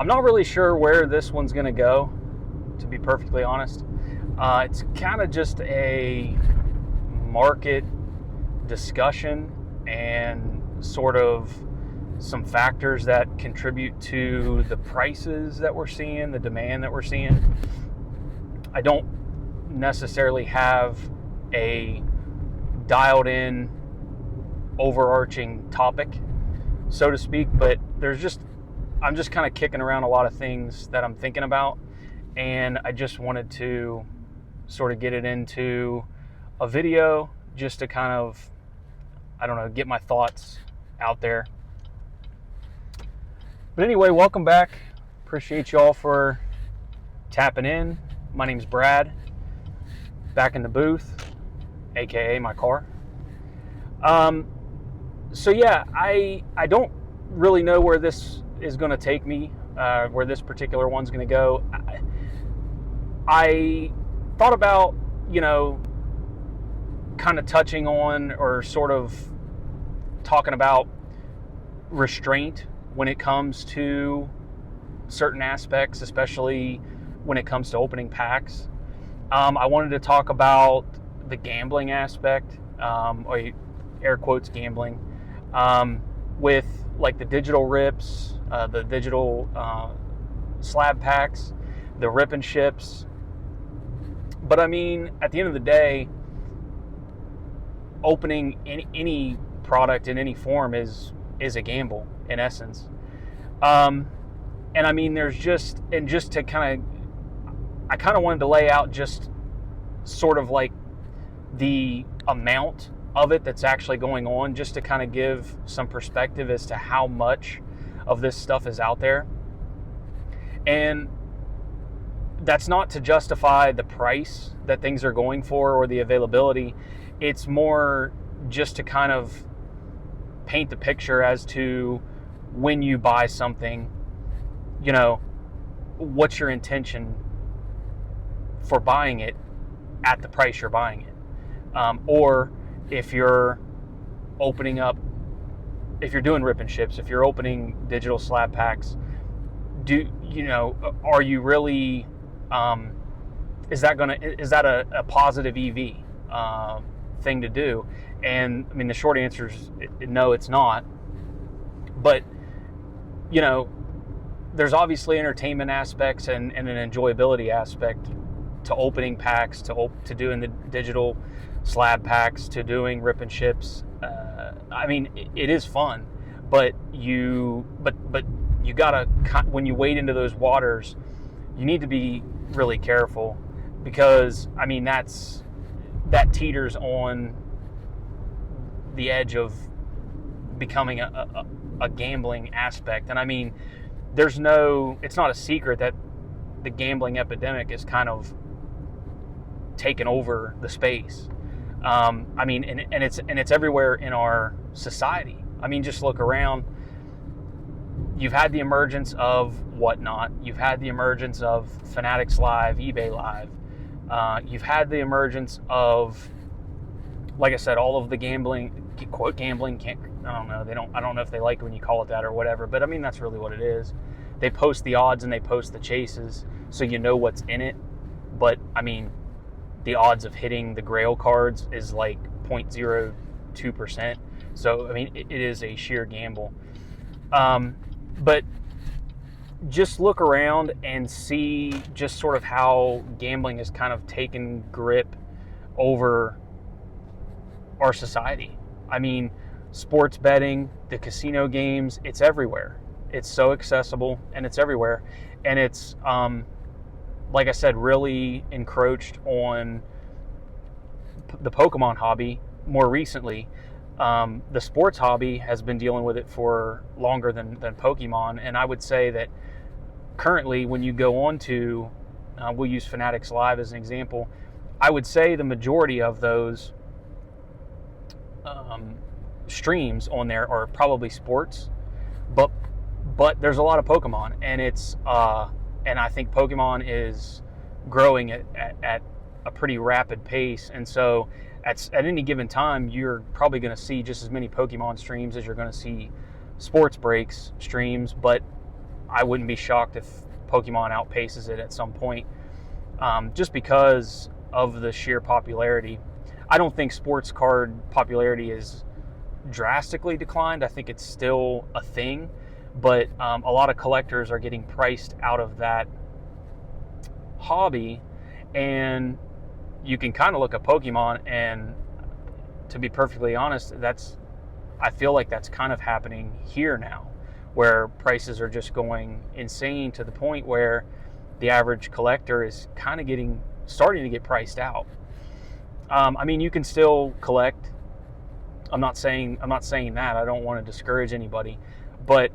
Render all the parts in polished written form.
I'm not really sure where this one's going to go, to be perfectly honest. It's kind of just a market discussion and sort of some factors that contribute to the prices that we're seeing, the demand that we're seeing. I don't necessarily have a dialed in overarching topic, so to speak, but I'm just kind of kicking around a lot of things that I'm thinking about, and I just wanted to sort of get it into a video just to kind of, I don't know, get my thoughts out there. But anyway, welcome back. Appreciate y'all for tapping in. My name's Brad, back in the booth, aka my car. So yeah, I don't really know where this is going to take me, where this particular one's going to go. I thought about, kind of touching on or sort of talking about restraint when it comes to certain aspects, especially when it comes to opening packs. I wanted to talk about the gambling aspect, or air quotes gambling, with like the digital rips, the digital slab packs, the rip and ships. But I mean, at the end of the day, opening any product in any form is a gamble in essence. And I mean, just to kind of wanted to lay out just sort of like the amount of it that's actually going on, just to kind of give some perspective as to how much of this stuff is out there. And that's not to justify the price that things are going for or the availability. It's more just to kind of paint the picture as to when you buy something, what's your intention for buying it at the price you're buying it. Or if you're opening up, if you're doing rip and ships, if you're opening digital slab packs, are you really, is that a positive EV thing to do? And I mean, the short answer is no, it's not. But there's obviously entertainment aspects and an enjoyability aspect to opening packs, to doing the digital slab packs, to doing rip and ships. I mean, it is fun, but you gotta, when you wade into those waters, you need to be really careful, because I mean, that teeters on the edge of becoming a gambling aspect. And I mean, it's not a secret that the gambling epidemic is kind of taken over the space. I mean, and it's everywhere in our society. I mean, just look around. You've had the emergence of Whatnot. You've had the emergence of Fanatics Live, eBay Live. You've had the emergence of, like I said, all of the gambling, quote gambling, I don't know if they like it when you call it that or whatever, but I mean, that's really what it is. They post the odds and they post the chases, so you know what's in it. But I mean, the odds of hitting the Grail cards is like 0.02%. So I mean, it is a sheer gamble. But just look around and see just sort of how gambling has kind of taken grip over our society. I mean, sports betting, the casino games, it's everywhere. It's so accessible and it's everywhere. And it's, like I said, really encroached on the Pokemon hobby more recently. The sports hobby has been dealing with it for longer than Pokemon. And I would say that currently when you go on to, we'll use Fanatics Live as an example, I would say the majority of those streams on there are probably sports, but there's a lot of Pokemon, and it's and I think Pokemon is growing at a pretty rapid pace, and so at any given time you're probably going to see just as many Pokemon streams as you're going to see sports breaks streams. But I wouldn't be shocked if Pokemon outpaces it at some point, just because of the sheer popularity. I don't think sports card popularity is drastically declined. I think it's still a thing, but a lot of collectors are getting priced out of that hobby, and you can kind of look at Pokemon, and to be perfectly honest, I feel like that's kind of happening here now, where prices are just going insane to the point where the average collector is kind of starting to get priced out. I mean, you can still collect. I'm not saying that. I don't want to discourage anybody, but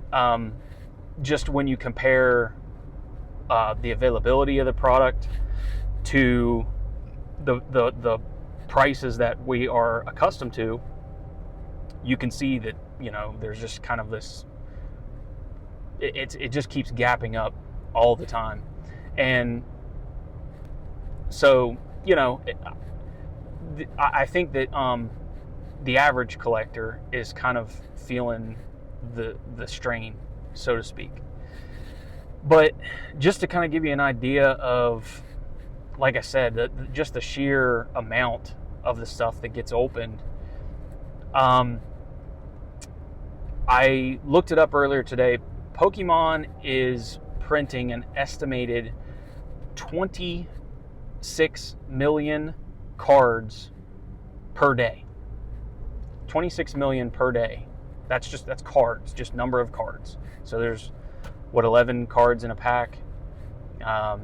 just when you compare the availability of the product to the prices that we are accustomed to, you can see that, you know, there's just kind of this. It just keeps gapping up all the time, and so, you know, I think that the average collector is kind of feeling the strain, so to speak. But just to kind of give you an idea of, like I said, just the sheer amount of the stuff that gets opened. I looked it up earlier today. Pokemon is printing an estimated 26 million cards per day. 26 million per day. That's cards, just number of cards. So there's 11 cards in a pack. 10,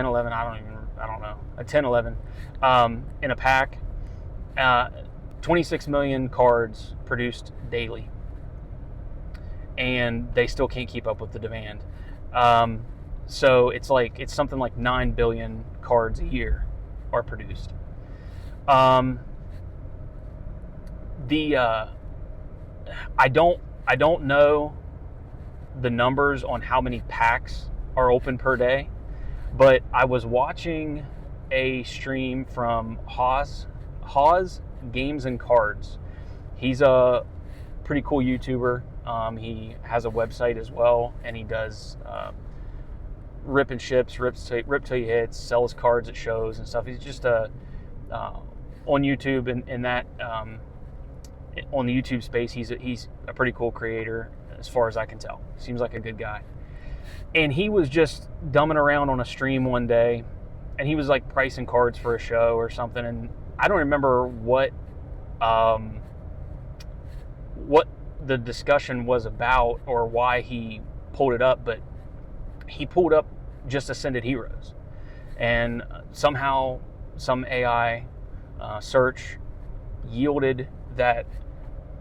11, I don't know. 10, 11 in a pack. 26 million cards produced daily. And they still can't keep up with the demand. So it's something like 9 billion cards a year are produced. I don't know the numbers on how many packs are open per day, but I was watching a stream from Haas Games and Cards. He's a pretty cool YouTuber. He has a website as well, and he does rip and ships, rip till you hits, sells cards at shows and stuff. He's just on YouTube and that on the YouTube space, he's a pretty cool creator as far as I can tell. Seems like a good guy. And he was just dumbing around on a stream one day, and he was like pricing cards for a show or something, and I don't remember what the discussion was about or why he pulled it up, but he pulled up just Ascended Heroes, and somehow some AI search yielded that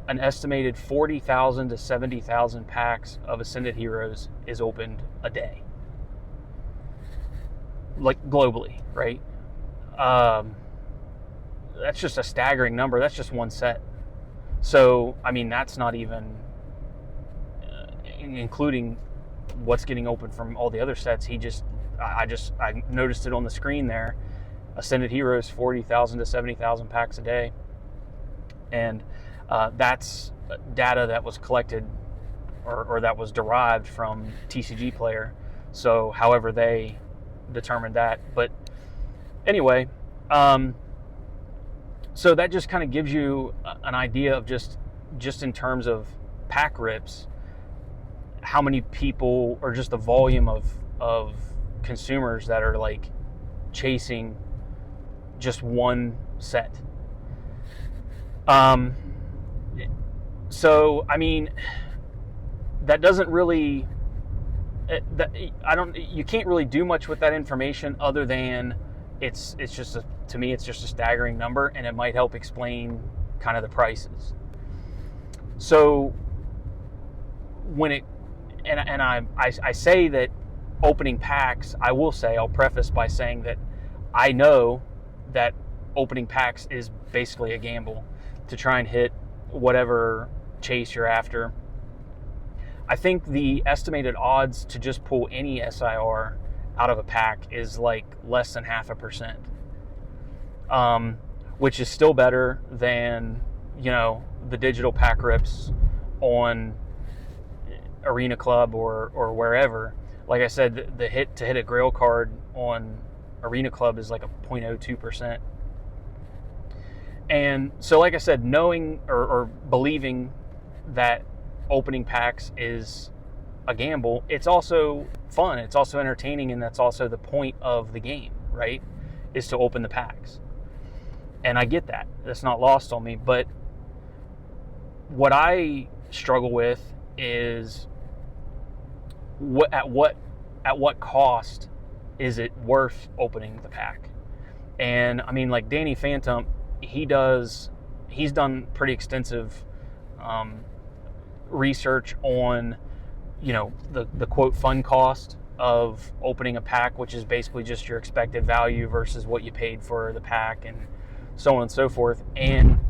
an estimated 40,000 to 70,000 packs of Ascended Heroes is opened a day, like globally, right? That's just a staggering number. That's just one set. So, I mean, that's not even including what's getting opened from all the other sets. I noticed it on the screen there. Ascended Heroes, 40,000 to 70,000 packs a day. And that's data that was collected or that was derived from TCG Player. So however they determined that. But anyway, so that just kind of gives you an idea of just in terms of pack rips, how many people, or just the volume of consumers that are like chasing just one set. So I mean, that doesn't really, you can't really do much with that information other than it's just to me it's just a staggering number, and it might help explain kind of the prices. So when I say that opening packs, I'll preface by saying that I know that opening packs is basically a gamble to try and hit whatever chase you're after. I think the estimated odds to just pull any SIR out of a pack is like less than 0.5%, which is still better than, you know, the digital pack rips on Arena Club or wherever. Like I said, the hit to hit a Grail card on Arena Club is like a 0.02%. And so, like I said, knowing or believing that opening packs is a gamble, it's also fun, it's also entertaining, and that's also the point of the game, right? Is to open the packs. And I get that. That's not lost on me. But what I struggle with is at what cost is it worth opening the pack? And I mean, like Danny Phantom, he's done pretty extensive research on, the quote fun cost of opening a pack, which is basically just your expected value versus what you paid for the pack, and so on and so forth. And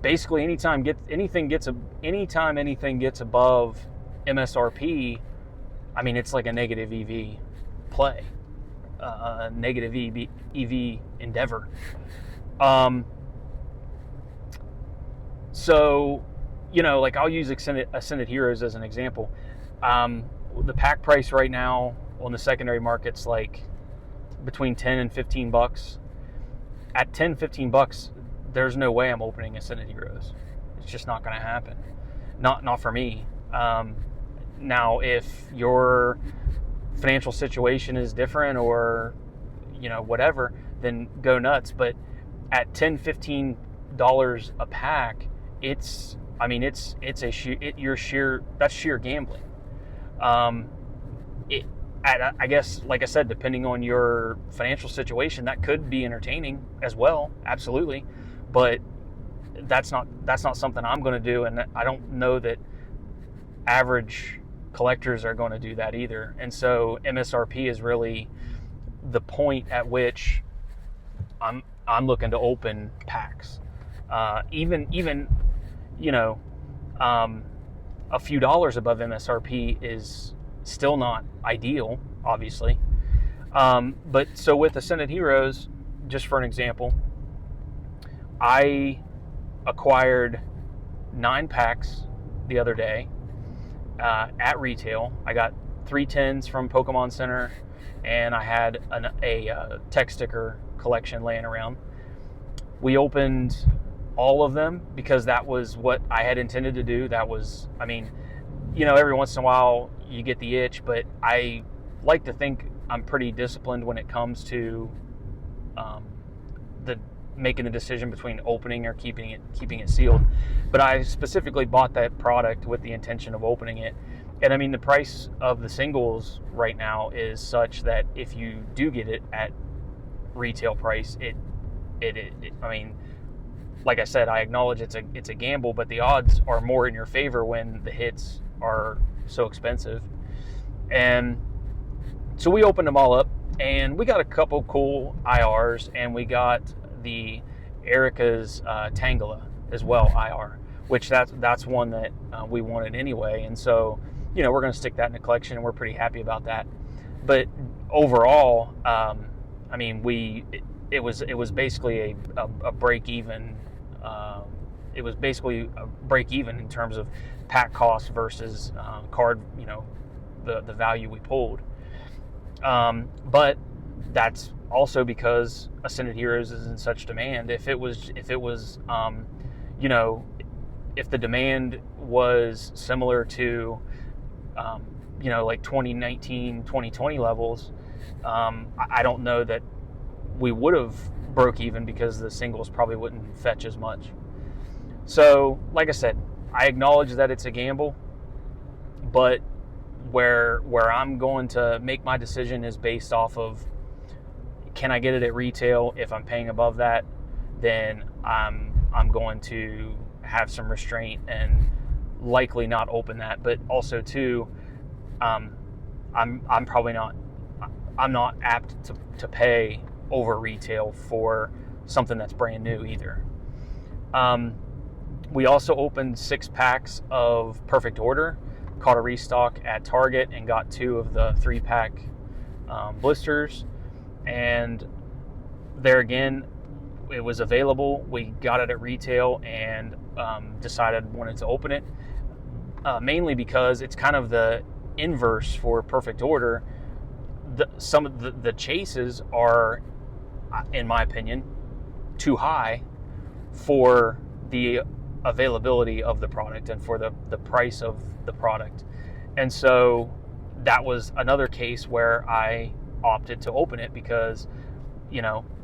basically, anytime anything gets above MSRP, I mean, it's like a negative EV play, a negative EV endeavor. So, like I'll use Ascended Heroes as an example. The pack price right now on the secondary market's like between $10 and $15. At $10, $15, there's no way I'm opening Ascended Heroes. It's just not going to happen. Not for me. Now, if your financial situation is different or, whatever, then go nuts. But at $10, $15 a pack, that's sheer gambling. I guess, like I said, depending on your financial situation, that could be entertaining as well, absolutely. But that's not something I'm going to do, and I don't know that average collectors are going to do that either. And so MSRP is really the point at which I'm looking to open packs. Even a few dollars above MSRP is still not ideal, obviously. But so with Ascended Heroes, just for an example, I acquired 9 packs the other day at retail. I got 3 tins from Pokemon Center, and I had a tech sticker collection laying around. We opened all of them because that was what I had intended to do. That was, every once in a while you get the itch, but I like to think I'm pretty disciplined when it comes to making the decision between opening or keeping it sealed. But I specifically bought that product with the intention of opening it. And the price of the singles right now is such that if you do get it at retail price, like I said, I acknowledge it's a gamble, but the odds are more in your favor when the hits are so expensive. And so we opened them all up, and we got a couple cool IRs, and we got the Erica's Tangela as well IR, which that's one that we wanted anyway. And so, we're going to stick that in the collection, and we're pretty happy about that. But overall, it was basically a break even. It was basically a break even in terms of pack cost versus card, the value we pulled. But that's also because Ascended Heroes is in such demand. If the demand was similar to, like 2019, 2020 levels, I don't know that we would have broke even because the singles probably wouldn't fetch as much. So, like I said, I acknowledge that it's a gamble, but where I'm going to make my decision is based off of, can I get it at retail? If I'm paying above that, then I'm going to have some restraint and likely not open that. But also too, I'm not apt to pay over retail for something that's brand new either. We also opened 6 packs of Perfect Order, caught a restock at Target, and got 2 of the 3-pack blisters. And there again, it was available. We got it at retail and decided wanted to open it. mainly because it's kind of the inverse for Perfect Order. Some of the chases are, in my opinion, too high for the availability of the product and for the price of the product. And so that was another case where I opted to open it because,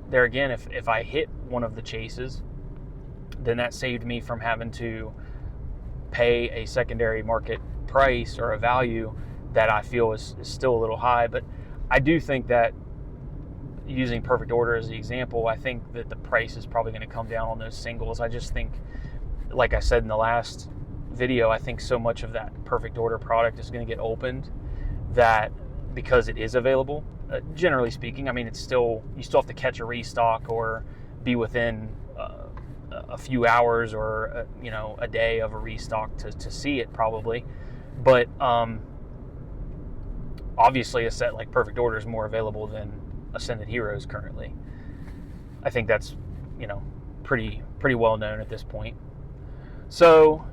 there again, if I hit one of the chases, then that saved me from having to pay a secondary market price or a value that I feel is still a little high. But I do think that, using Perfect Order as the example, I think that the price is probably going to come down on those singles. I just think, like I said in the last video, I think so much of that Perfect Order product is going to get opened that, because it is available, generally speaking, I mean, you still have to catch a restock or be within a few hours or a day of a restock to see it probably. But obviously a set like Perfect Order is more available than Ascended Heroes currently. I think that's pretty well known at this point. So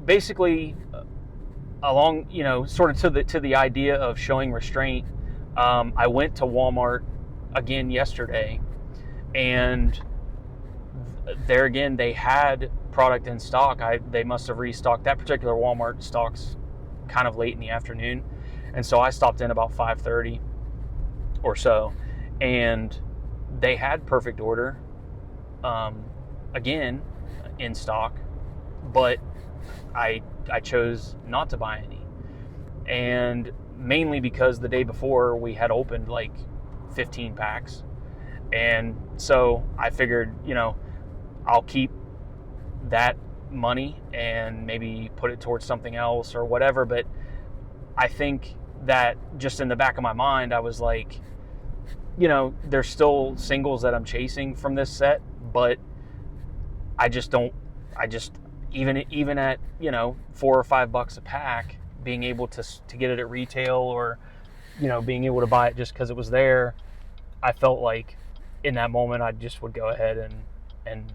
basically along sort of to the idea of showing restraint, I went to Walmart again yesterday, and there again they had product in stock. They must have restocked. That particular Walmart stocks kind of late in the afternoon, and so I stopped in about 5:30 or so, and they had Perfect Order again in stock, but I chose not to buy any, and mainly because the day before we had opened like 15 packs, and so I figured I'll keep that money and maybe put it towards something else or whatever. But I think that just in the back of my mind, I was like, there's still singles that I'm chasing from this set, but even at $4 or $5 a pack, being able to get it at retail, or being able to buy it just because it was there, I felt like in that moment I just would go ahead and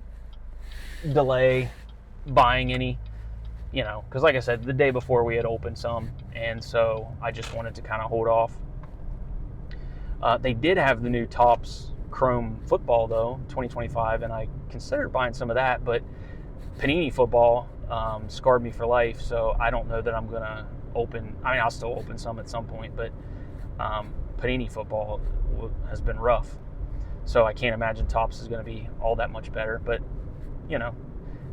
delay buying any, because like I said, the day before we had opened some, and so I just wanted to kind of hold off. They did have the new Topps Chrome football though, 2025, and I considered buying some of that, but Panini football scarred me for life, so I don't know that I'm gonna open. I mean, I'll still open some at some point, but Panini football has been rough, so I can't imagine Topps is going to be all that much better. But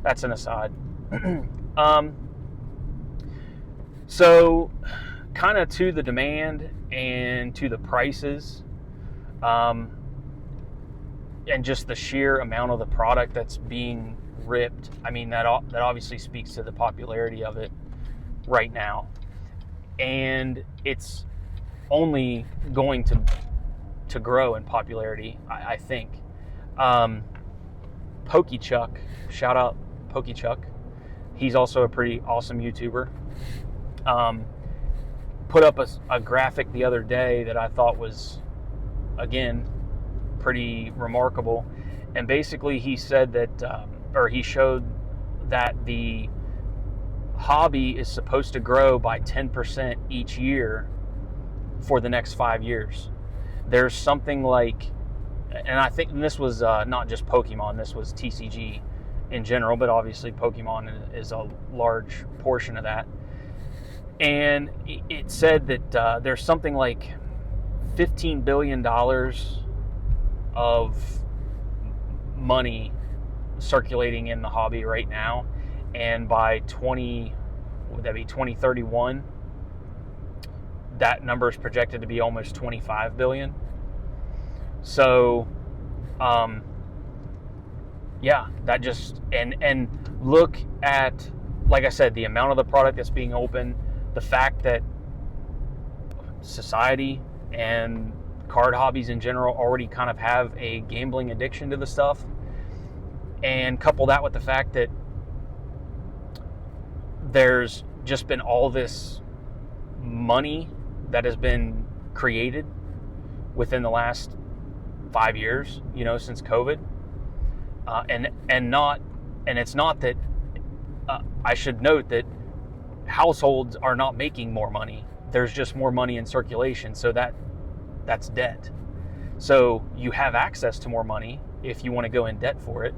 that's an aside. So kind of to the demand and to the prices, and just the sheer amount of the product that's being ripped. I mean, that obviously speaks to the popularity of it right now, and it's only going to grow in popularity, I think. PokeChuck, shout out PokeChuck. He's also a pretty awesome YouTuber. Put up a graphic the other day that I thought was, again, pretty remarkable. And basically he said that, or he showed that the hobby is supposed to grow by 10% each year for the next 5 years. There's something like, and I think this was not just Pokemon, this was TCG in general, but obviously Pokemon is a large portion of that. And it said that there's something like $15 billion of money circulating in the hobby right now, and by 2031, that number is projected to be almost 25 billion. So yeah, that just, and look at, like I said, the amount of the product that's being opened, the fact that society and card hobbies in general already kind of have a gambling addiction to the stuff, and couple that with the fact that there's just been all this money that has been created within the last 5 years, since COVID, and it's not that I should note that households are not making more money. There's just more money in circulation, so that's debt. So you have access to more money if you want to go in debt for it.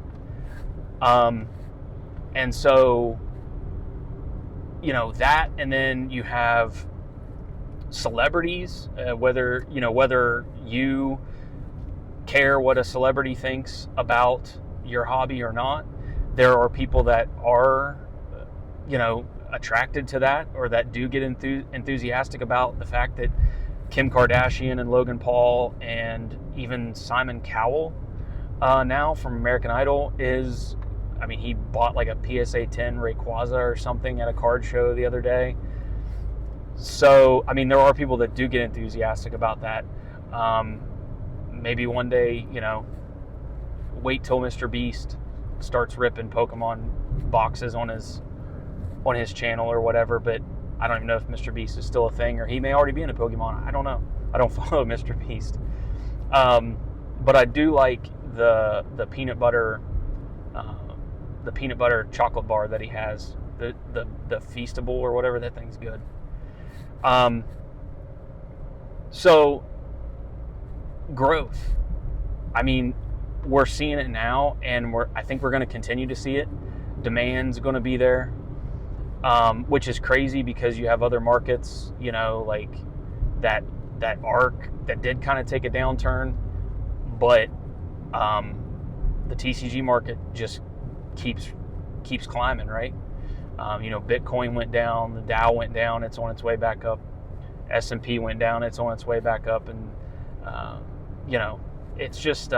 And so, that, and then you have celebrities, whether you care what a celebrity thinks about your hobby or not. There are people that are, attracted to that, or that do get enthusiastic about the fact that Kim Kardashian and Logan Paul and even Simon Cowell now from American Idol he bought like a PSA 10 Rayquaza or something at a card show the other day. So, there are people that do get enthusiastic about that. Maybe one day, wait till Mr. Beast starts ripping Pokemon boxes on his channel or whatever, but I don't even know if Mr. Beast is still a thing, or he may already be in a Pokemon. I don't know. I don't follow Mr. Beast. But I do like the peanut butter chocolate bar that he has, the Feastable or whatever. That thing's good. So growth. We're seeing it now, and I think we're going to continue to see it. Demand's going to be there, which is crazy because you have other markets, like that ARC that did kind of take a downturn, but the TCG market just keeps climbing, right? Bitcoin went down, the Dow went down, it's on its way back up. S&P went down, it's on its way back up, and it's just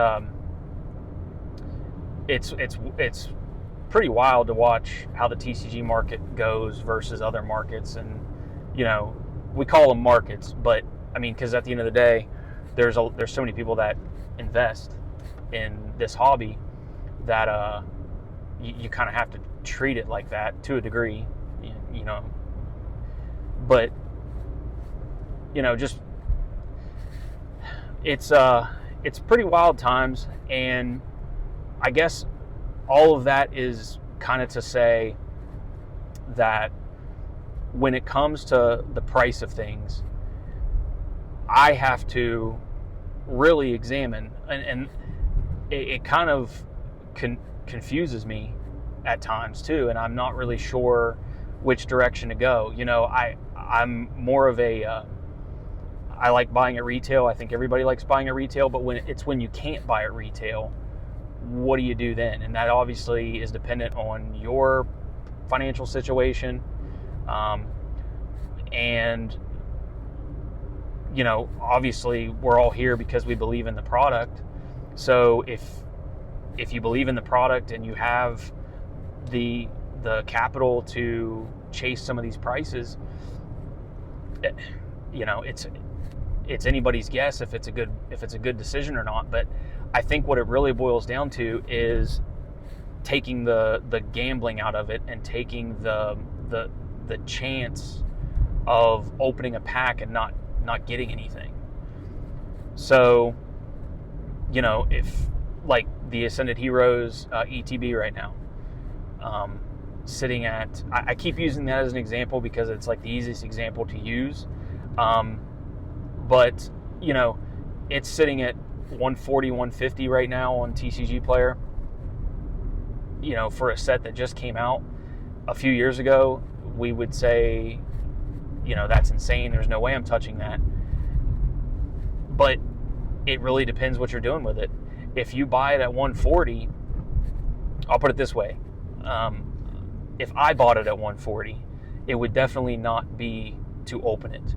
it's pretty wild to watch how the TCG market goes versus other markets. And we call them markets, but because at the end of the day, there's so many people that invest in this hobby that you kind of have to treat it like that to a degree, but just it's pretty wild times. And I guess all of that is kind of to say that when it comes to the price of things, I have to really examine, and it kind of confuses me at times too, and I'm not really sure which direction to go. I'm more of a I like buying at retail. I think everybody likes buying at retail, but when you can't buy at retail, what do you do then? And that obviously is dependent on your financial situation. And obviously we're all here because we believe in the product. So if you believe in the product and you have the capital to chase some of these prices, it's anybody's guess if it's a good decision or not. But I think what it really boils down to is taking the gambling out of it and taking the chance of opening a pack and not getting anything. So, if like the Ascended Heroes ETB right now, sitting at, I keep using that as an example because it's like the easiest example to use. But it's sitting at 140, 150 right now on TCG Player. For a set that just came out a few years ago, we would say, that's insane. There's no way I'm touching that. But it really depends what you're doing with it. If you buy it at 140, I'll put it this way. If I bought it at 140, it would definitely not be to open it.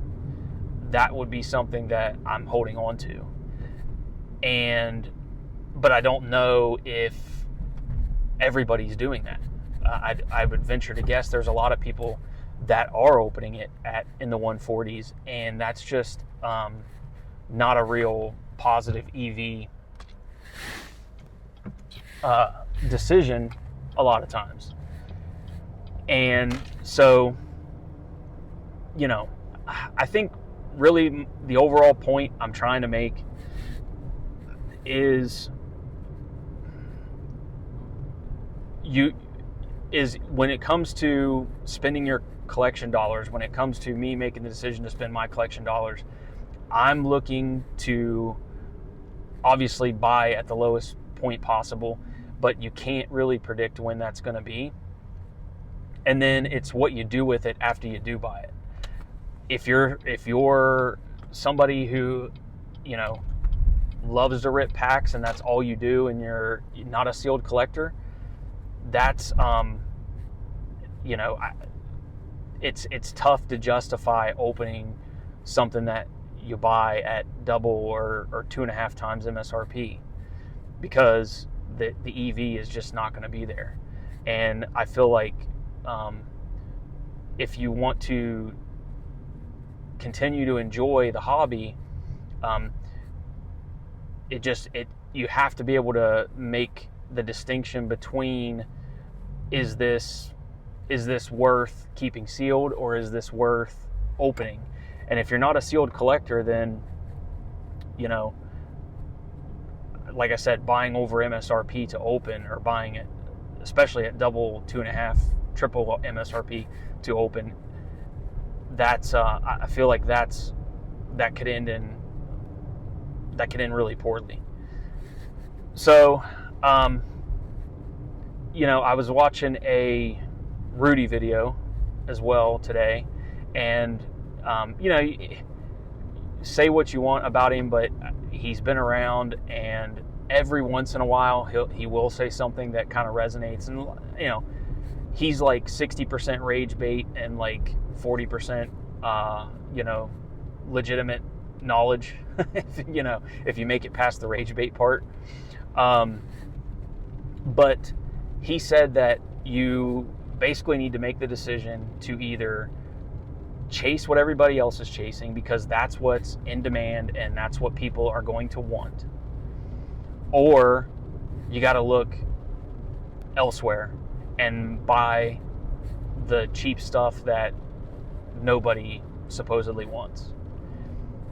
That would be something that I'm holding on to. But I don't know if everybody's doing that. I would venture to guess there's a lot of people that are opening it in the 140s, and that's just not a real positive EV decision a lot of times. And so, I think really the overall point I'm trying to make is is when it comes to spending your collection dollars, when it comes to me making the decision to spend my collection dollars, I'm looking to obviously buy at the lowest point possible, but you can't really predict when that's going to be. And then it's what you do with it after you do buy it. If you're somebody who, you know, loves to rip packs and that's all you do, and you're not a sealed collector, that's you know, it's tough to justify opening something that you buy at double or 2.5 times MSRP, because the EV is just not going to be there. And I feel like if you want to continue to enjoy the hobby, you have to be able to make the distinction between, is this worth keeping sealed, or is this worth opening? And if you're not a sealed collector, then, you know, like I said, buying over MSRP to open, or buying it especially at double, 2.5, triple MSRP to open, that's I feel like that could end really poorly. So, you know, I was watching a Rudy video as well today, and you know, say what you want about him, but he's been around, and every once in a while he will say something that kind of resonates. And, you know, he's like 60% rage bait and like 40% you know, legitimate knowledge, you know, if you make it past the rage bait part. But he said that you basically need to make the decision to either chase what everybody else is chasing, because that's what's in demand and that's what people are going to want, or you got to look elsewhere and buy the cheap stuff that nobody supposedly wants.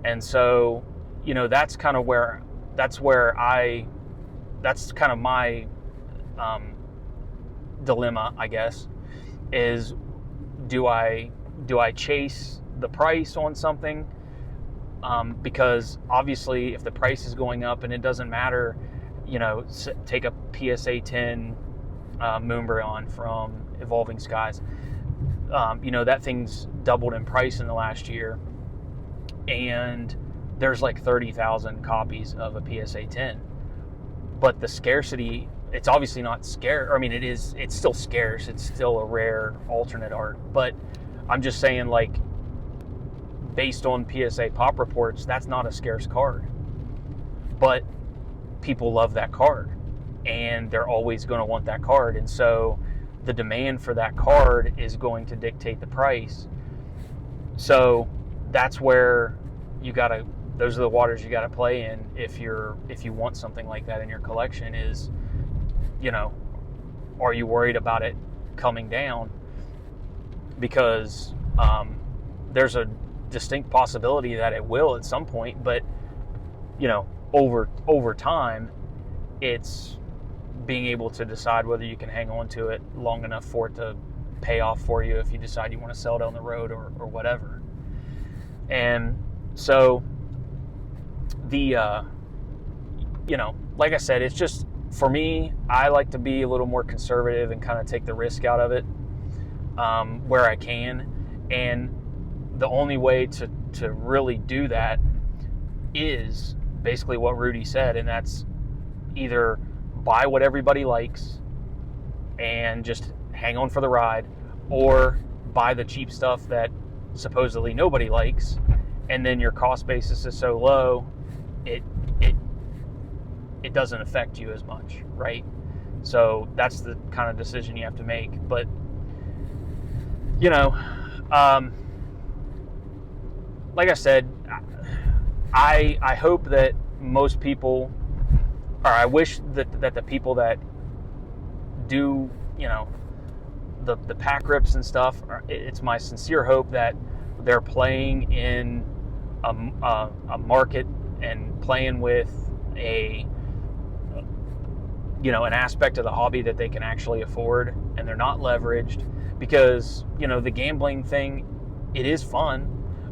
And so, you know, that's kind of my dilemma, I guess, is do I chase the price on something? Because obviously if the price is going up, and it doesn't matter, you know, take a PSA 10 Moonbryon from Evolving Skies. You know, that thing's doubled in price in the last year, and there's like 30,000 copies of a PSA 10. But the scarcity, it's obviously not scarce. I mean, it's still scarce. It's still a rare alternate art. But I'm just saying, like, based on PSA pop reports, that's not a scarce card. But people love that card, and they're always going to want that card. And so the demand for that card is going to dictate the price. So that's where those are the waters you got to play in if you want something like that in your collection. Is, you know, are you worried about it coming down? Because there's a distinct possibility that it will at some point, but, you know, over time, it's being able to decide whether you can hang on to it long enough for it to pay off for you if you decide you want to sell down the road or whatever. And so the you know, like I said, it's just, for me, I like to be a little more conservative and kind of take the risk out of it where I can. And the only way to really do that is basically what Rudy said, and that's either buy what everybody likes and just hang on for the ride, or buy the cheap stuff that supposedly nobody likes, and then your cost basis is so low, it doesn't affect you as much, right? So that's the kind of decision you have to make. But, you know, like I said, I hope that most people, or I wish that the people that do, you know, the pack rips and stuff, it's my sincere hope that they're playing in a market and playing with a, you know, an aspect of the hobby that they can actually afford, and they're not leveraged, because, you know, the gambling thing, it is fun,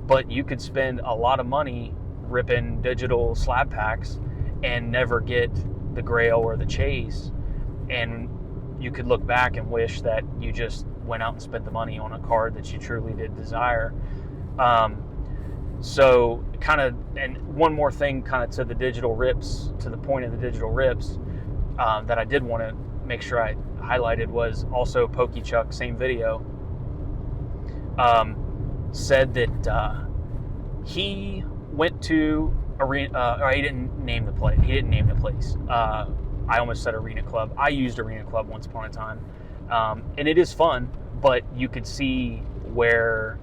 but you could spend a lot of money ripping digital slab packs and never get the grail or the chase, and you could look back and wish that you just went out and spent the money on a card that you truly did desire. So kind of, and one more thing kind of to the digital rips, to the point of the digital rips, that I did want to make sure I highlighted was also PokeChuck, same video, said that he went to Arena, or he didn't name the place. He didn't name the place. I almost said Arena Club. I used Arena Club once upon a time, and it is fun, but you could see where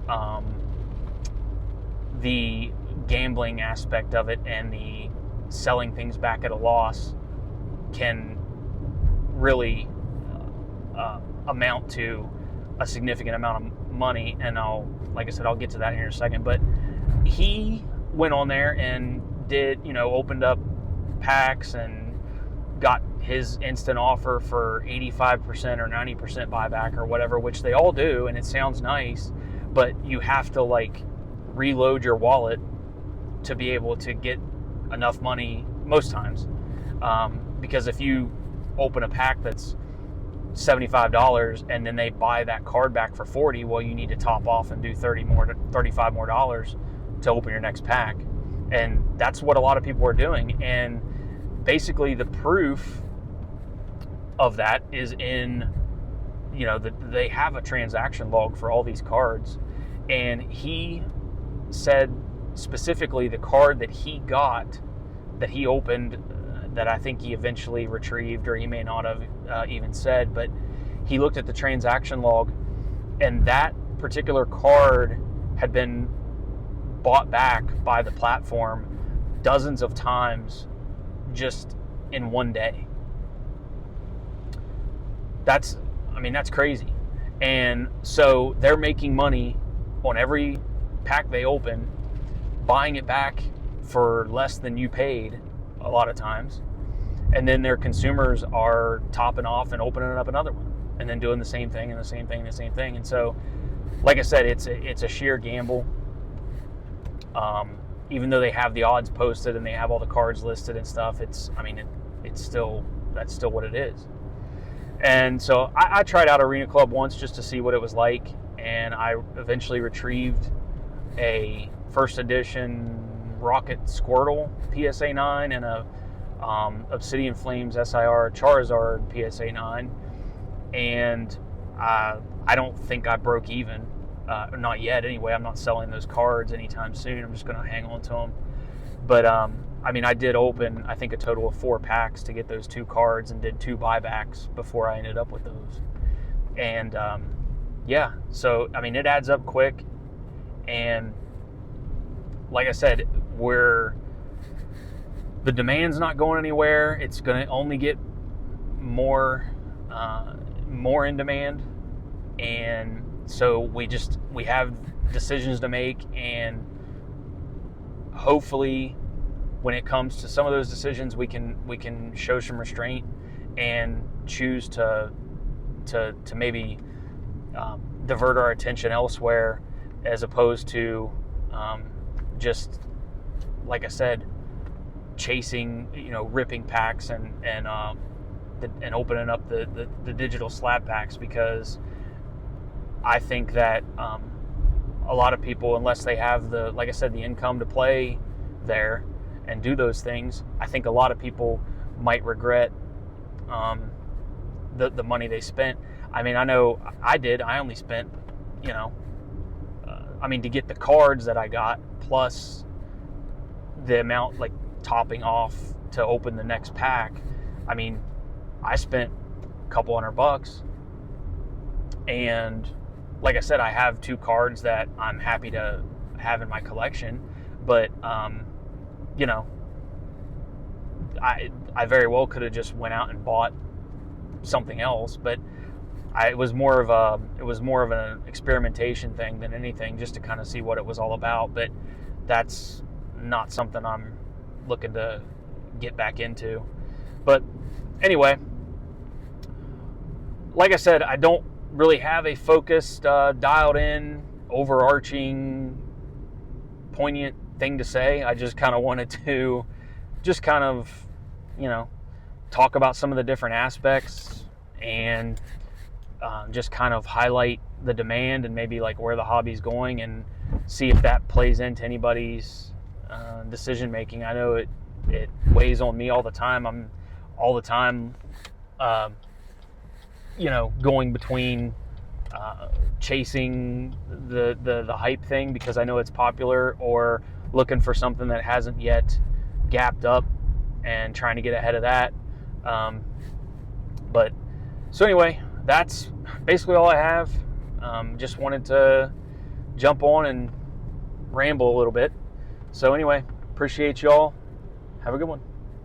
the gambling aspect of it and the selling things back at a loss can really amount to a significant amount of money. And like I said, I'll get to that here in a second. But he went on there and did, opened up packs and got his instant offer for 85% or 90% buyback or whatever, which they all do, and it sounds nice, but you have to reload your wallet to be able to get enough money most times, because if you open a pack that's $75 and then they buy that card back for $40, well, you need to top off and do $35 more to open your next pack. And that's what a lot of people are doing. And basically the proof of that is in, they have a transaction log for all these cards. And he said specifically the card that he got, that he opened, that I think he eventually retrieved, or he may not have even said, but he looked at the transaction log, and that particular card had been bought back by the platform dozens of times just in one day. That's crazy. And so they're making money on every pack they open, buying it back for less than you paid a lot of times, and then their consumers are topping off and opening up another one and then doing the same thing and the same thing and the same thing. And so, like I said, it's a sheer gamble. Even though they have the odds posted and they have all the cards listed and stuff, that's still what it is. And so I tried out Arena Club once just to see what it was like, and I eventually retrieved a first edition Rocket Squirtle PSA 9 and a Obsidian Flames SIR Charizard PSA 9, and I don't think I broke even. Not yet anyway. I'm not selling those cards anytime soon. I'm just going to hang on to them. But I did open, I think, a total of 4 packs to get those 2 cards, and did 2 buybacks before I ended up with those. And yeah, so it adds up quick. And like I said, the demand's not going anywhere. It's going to only get more in demand, and so we have decisions to make, and hopefully when it comes to some of those decisions, we can show some restraint and choose to maybe divert our attention elsewhere, as opposed to just, like I said, chasing, ripping packs and opening up the digital slab packs, because I think that a lot of people, unless they have the income to play there and do those things, I think a lot of people might regret the money they spent. I know I did. I only spent, to get the cards that I got, plus the amount topping off to open the next pack. I spent a couple $100, and like I said, I have 2 cards that I'm happy to have in my collection, but I very well could have just went out and bought something else, but it was more of an experimentation thing than anything, just to kind of see what it was all about. But that's not something I'm looking to get back into. But anyway, like I said, I don't really have a focused, dialed in, overarching, poignant thing to say. I just kind of wanted to just kind of, talk about some of the different aspects and just kind of highlight the demand and maybe like where the hobby's going, and see if that plays into anybody's decision making. I know it weighs on me all the time. I'm all the time, going between chasing the hype thing because I know it's popular, or looking for something that hasn't yet gapped up and trying to get ahead of that. But so anyway, that's basically all I have. Just wanted to jump on and ramble a little bit. So anyway, appreciate y'all. Have a good one.